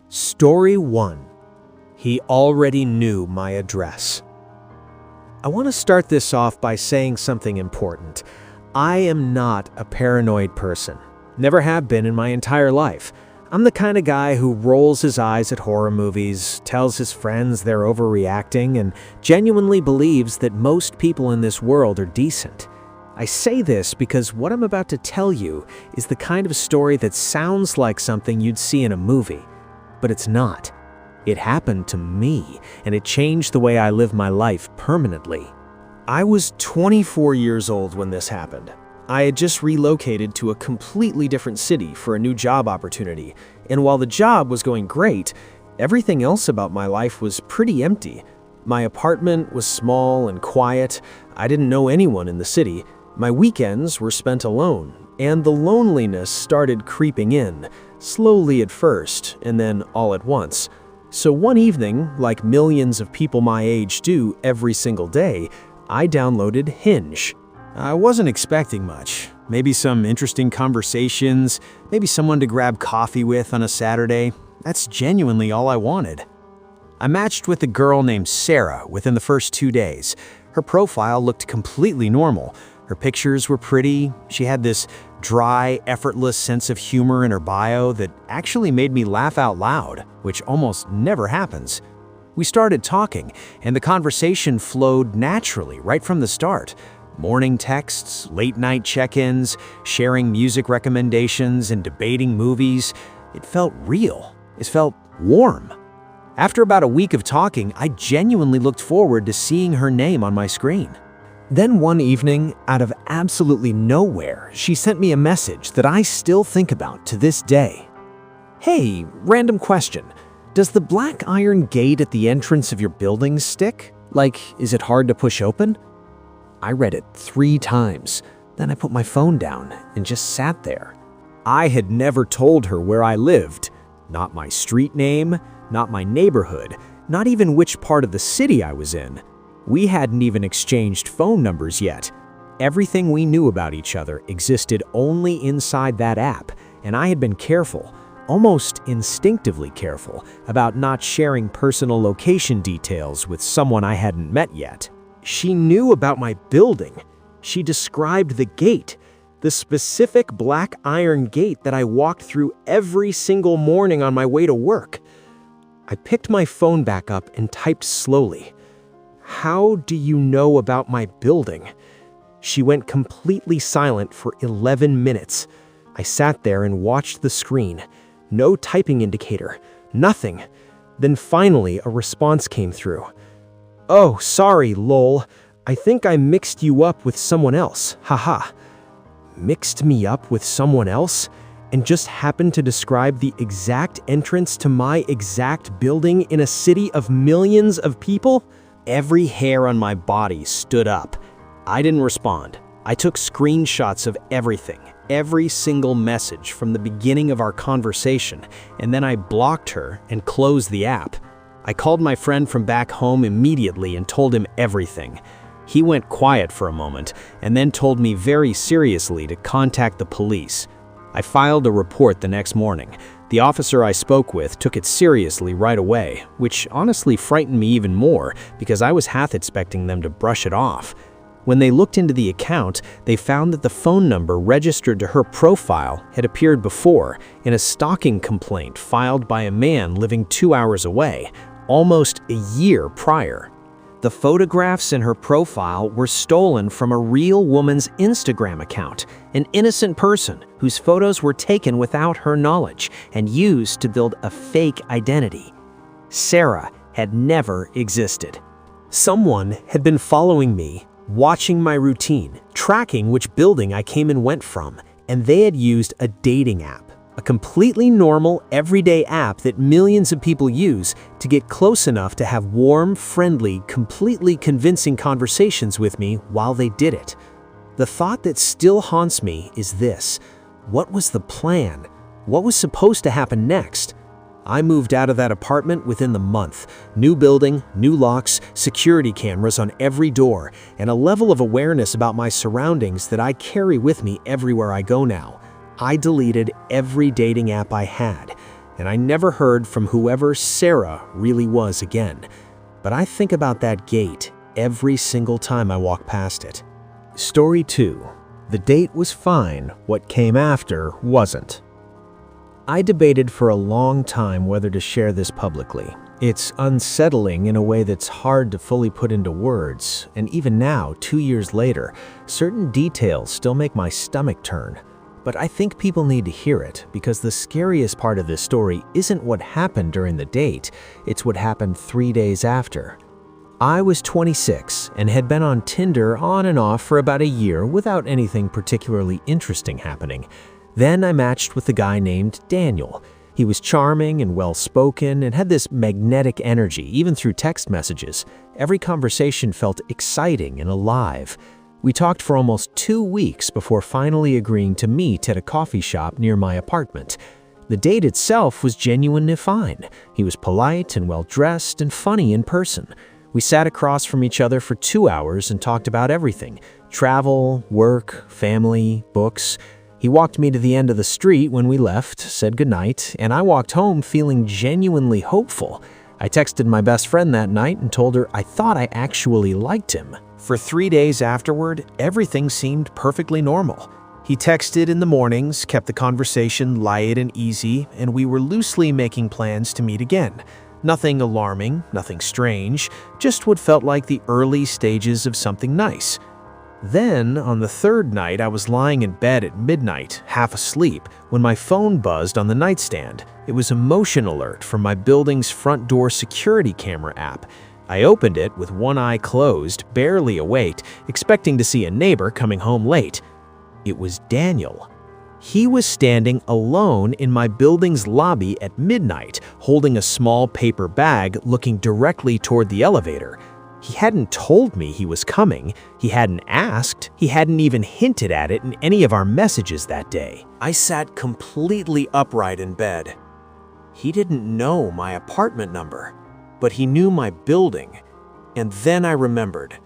Story 1. He already knew my address. I want to start this off by saying something important. I am not a paranoid person. Never have been in my entire life. I'm the kind of guy who rolls his eyes at horror movies, tells his friends they're overreacting, and genuinely believes that most people in this world are decent. I say this because what I'm about to tell you is the kind of story that sounds like something you'd see in a movie. But it's not. It happened to me, and it changed the way I live my life permanently. I was 24 years old when this happened. I had just relocated to a completely different city for a new job opportunity, and while the job was going great, everything else about my life was pretty empty. My apartment was small and quiet. I didn't know anyone in the city. My weekends were spent alone, and the loneliness started creeping in, slowly at first, and then all at once. So one evening, like millions of people my age do every single day, I downloaded Hinge. I wasn't expecting much. Maybe some interesting conversations, maybe someone to grab coffee with on a Saturday. That's genuinely all I wanted. I matched with a girl named Sarah within the first 2 days. Her profile looked completely normal. Her pictures were pretty. She had this dry, effortless sense of humor in her bio that actually made me laugh out loud, which almost never happens. We started talking, and the conversation flowed naturally right from the start. Morning texts, late-night check-ins, sharing music recommendations, and debating movies. It felt real. It felt warm. After about a week of talking, I genuinely looked forward to seeing her name on my screen. Then one evening, out of absolutely nowhere, she sent me a message that I still think about to this day. Hey, random question. Does the black iron gate at the entrance of your building stick? Like, is it hard to push open? I read it 3 times. Then I put my phone down and just sat there. I had never told her where I lived. Not my street name, not my neighborhood, not even which part of the city I was in. We hadn't even exchanged phone numbers yet. Everything we knew about each other existed only inside that app, and I had been careful, almost instinctively careful, about not sharing personal location details with someone I hadn't met yet. She knew about my building. She described the gate, the specific black iron gate that I walked through every single morning on my way to work. I picked my phone back up and typed slowly. How do you know about my building? She went completely silent for 11 minutes. I sat there and watched the screen. No typing indicator, nothing. Then finally a response came through. Oh, sorry, lol. I think I mixed you up with someone else, haha. Mixed me up with someone else? And just happened to describe the exact entrance to my exact building in a city of millions of people? Every hair on my body stood up. I didn't respond. I took screenshots of everything, every single message from the beginning of our conversation, and then I blocked her and closed the app. I called my friend from back home immediately and told him everything. He went quiet for a moment and then told me very seriously to contact the police. I filed a report the next morning. The officer I spoke with took it seriously right away, which honestly frightened me even more because I was half expecting them to brush it off. When they looked into the account, they found that the phone number registered to her profile had appeared before in a stalking complaint filed by a man living 2 hours away, almost a year prior. The photographs in her profile were stolen from a real woman's Instagram account, an innocent person whose photos were taken without her knowledge and used to build a fake identity. Sarah had never existed. Someone had been following me, watching my routine, tracking which building I came and went from, and they had used a dating app. A completely normal, everyday app that millions of people use to get close enough to have warm, friendly, completely convincing conversations with me while they did it. The thought that still haunts me is this: what was the plan? What was supposed to happen next? I moved out of that apartment within the month. New building, new locks, security cameras on every door, and a level of awareness about my surroundings that I carry with me everywhere I go now. I deleted every dating app I had. and I never heard from whoever Sarah really was again. But I think about that gate every single time I walk past it. Story 2. The date was fine, what came after wasn't. I debated for a long time whether to share this publicly. It's unsettling in a way that's hard to fully put into words, and even now, 2 years later, certain details still make my stomach turn. But I think people need to hear it, because the scariest part of this story isn't what happened during the date, it's what happened 3 days after. I was 26 and had been on Tinder on and off for about a year without anything particularly interesting happening. Then I matched with a guy named Daniel. He was charming and well-spoken and had this magnetic energy, even through text messages. Every conversation felt exciting and alive. We talked for almost 2 weeks before finally agreeing to meet at a coffee shop near my apartment. The date itself was genuinely fine. He was polite and well-dressed and funny in person. We sat across from each other for 2 hours and talked about everything: travel, work, family, books. He walked me to the end of the street when we left, said goodnight, and I walked home feeling genuinely hopeful. I texted my best friend that night and told her I thought I actually liked him. For 3 days afterward, everything seemed perfectly normal. He texted in the mornings, kept the conversation light and easy, and we were loosely making plans to meet again. Nothing alarming, nothing strange, just what felt like the early stages of something nice. Then, on the third night, I was lying in bed at midnight, half asleep, when my phone buzzed on the nightstand. It was a motion alert from my building's front door security camera app. I opened it with one eye closed, barely awake, expecting to see a neighbor coming home late. It was Daniel. He was standing alone in my building's lobby at midnight, holding a small paper bag, looking directly toward the elevator. He hadn't told me he was coming, he hadn't asked, he hadn't even hinted at it in any of our messages that day. I sat completely upright in bed. He didn't know my apartment number, but he knew my building. And then I remembered.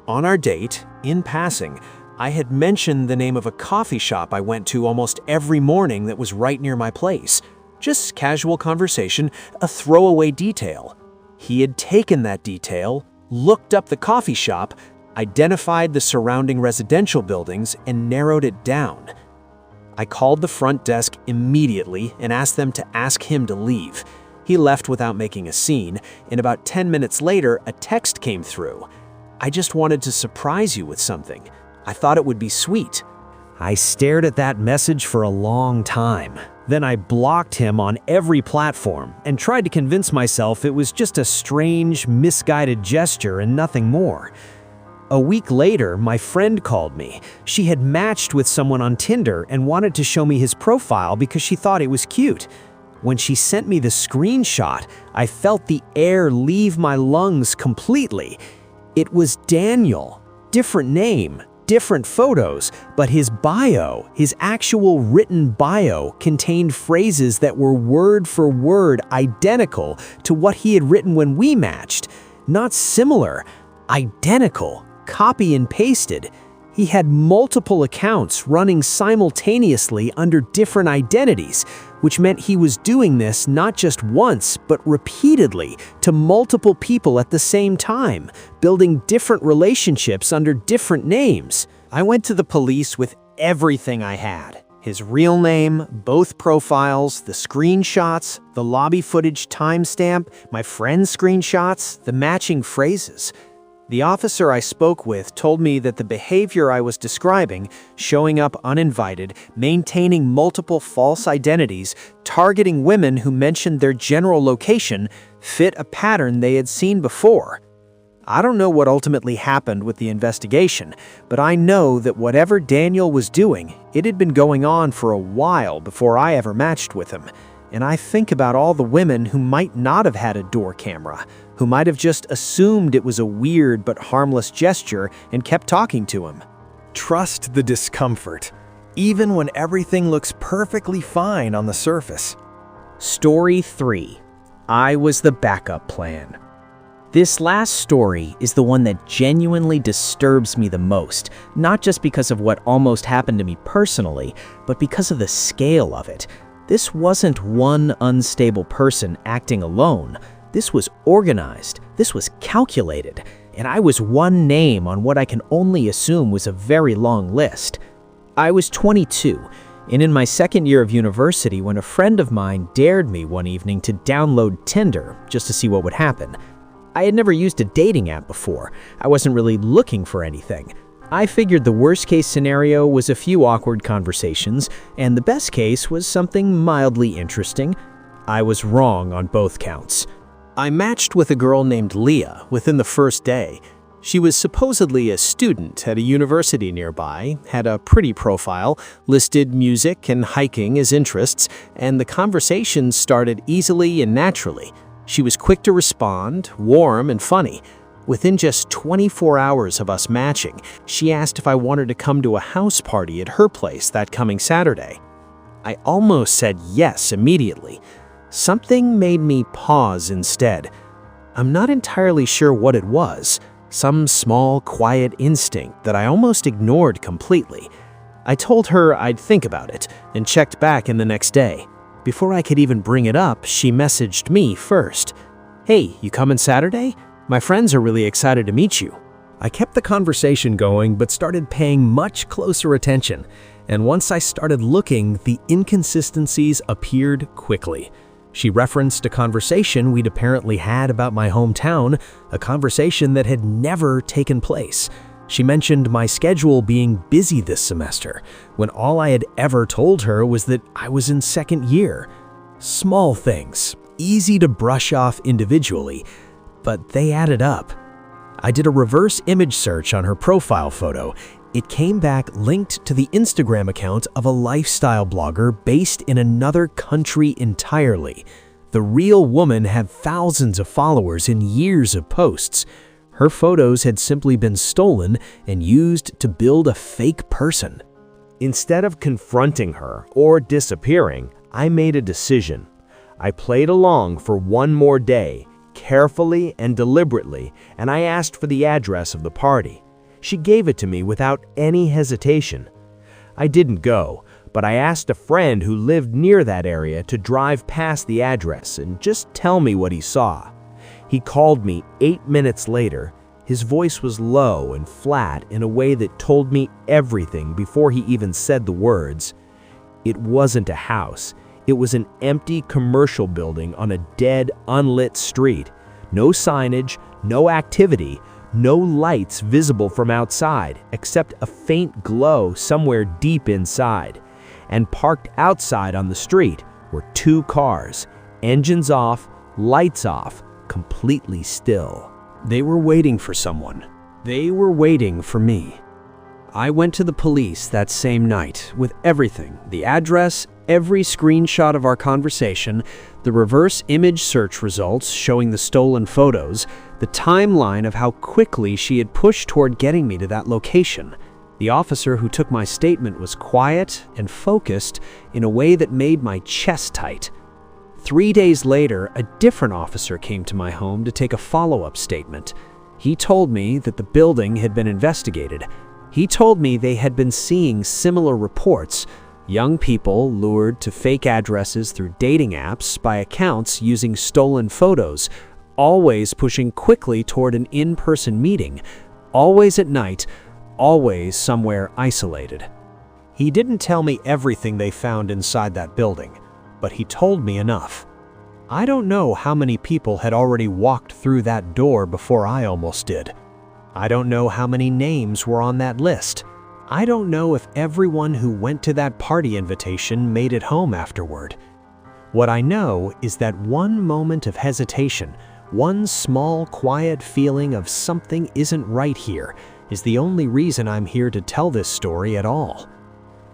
On our date, in passing, I had mentioned the name of a coffee shop I went to almost every morning that was right near my place. Just casual conversation, a throwaway detail. He had taken that detail, looked up the coffee shop, identified the surrounding residential buildings, and narrowed it down. I called the front desk immediately and asked them to ask him to leave. He left without making a scene, and about 10 minutes later, a text came through. I just wanted to surprise you with something. I thought it would be sweet. I stared at that message for a long time. Then I blocked him on every platform and tried to convince myself it was just a strange, misguided gesture and nothing more. A week later, my friend called me. She had matched with someone on Tinder and wanted to show me his profile because she thought it was cute. When she sent me the screenshot, I felt the air leave my lungs completely. It was Daniel. Different name, different photos, but his bio, his actual written bio, contained phrases that were word for word identical to what he had written when we matched. Not similar, identical, copy and pasted. He had multiple accounts running simultaneously under different identities, which meant he was doing this not just once, but repeatedly to multiple people at the same time, building different relationships under different names. I went to the police with everything I had. His real name, both profiles, the screenshots, the lobby footage timestamp, my friend's screenshots, the matching phrases. The officer I spoke with told me that the behavior I was describing, showing up uninvited, maintaining multiple false identities, targeting women who mentioned their general location, fit a pattern they had seen before. I don't know what ultimately happened with the investigation, but I know that whatever Daniel was doing, it had been going on for a while before I ever matched with him. And I think about all the women who might not have had a door camera, who might have just assumed it was a weird but harmless gesture and kept talking to him. Trust the discomfort, even when everything looks perfectly fine on the surface. Story 3. I was the backup plan. This last story is the one that genuinely disturbs me the most, not just because of what almost happened to me personally, but because of the scale of it. This wasn't one unstable person acting alone. This was organized, this was calculated, and I was one name on what I can only assume was a very long list. I was 22, and in my second year of university when a friend of mine dared me one evening to download Tinder just to see what would happen. I had never used a dating app before. I wasn't really looking for anything. I figured the worst-case scenario was a few awkward conversations, and the best case was something mildly interesting. I was wrong on both counts. I matched with a girl named Leah within the first day. She was supposedly a student at a university nearby, had a pretty profile, listed music and hiking as interests, and the conversation started easily and naturally. She was quick to respond, warm and funny. Within just 24 hours of us matching, she asked if I wanted to come to a house party at her place that coming Saturday. I almost said yes immediately. Something made me pause instead. I'm not entirely sure what it was, some small, quiet instinct that I almost ignored completely. I told her I'd think about it and checked back in the next day. Before I could even bring it up, she messaged me first. "Hey, you coming Saturday? My friends are really excited to meet you." I kept the conversation going but started paying much closer attention. And once I started looking, the inconsistencies appeared quickly. She referenced a conversation we'd apparently had about my hometown, a conversation that had never taken place. She mentioned my schedule being busy this semester, when all I had ever told her was that I was in second year. Small things, easy to brush off individually, but they added up. I did a reverse image search on her profile photo. It came back linked to the Instagram account of a lifestyle blogger based in another country entirely. The real woman had thousands of followers and years of posts. Her photos had simply been stolen and used to build a fake person. Instead of confronting her or disappearing, I made a decision. I played along for one more day, carefully and deliberately, and I asked for the address of the party. She gave it to me without any hesitation. I didn't go, but I asked a friend who lived near that area to drive past the address and just tell me what he saw. He called me 8 minutes later. His voice was low and flat in a way that told me everything before he even said the words. It wasn't a house. It was an empty commercial building on a dead, unlit street. No signage, no activity, no lights visible from outside except a faint glow somewhere deep inside. And parked outside on the street were 2 cars, engines off, lights off, completely still. They were waiting for someone. They were waiting for me. I went to the police that same night with everything, the address, every screenshot of our conversation, the reverse image search results showing the stolen photos, the timeline of how quickly she had pushed toward getting me to that location. The officer who took my statement was quiet and focused in a way that made my chest tight. 3 days later, a different officer came to my home to take a follow-up statement. He told me that the building had been investigated. He told me they had been seeing similar reports, young people lured to fake addresses through dating apps by accounts using stolen photos, always pushing quickly toward an in-person meeting, always at night, always somewhere isolated. He didn't tell me everything they found inside that building, but he told me enough. I don't know how many people had already walked through that door before I almost did. I don't know how many names were on that list. I don't know if everyone who went to that party invitation made it home afterward. What I know is that one moment of hesitation, one small, quiet feeling of something isn't right here, is the only reason I'm here to tell this story at all.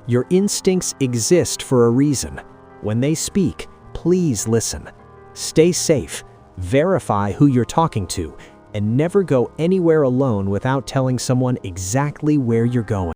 Your instincts exist for a reason. When they speak, please listen. Stay safe, verify who you're talking to, and never go anywhere alone without telling someone exactly where you're going.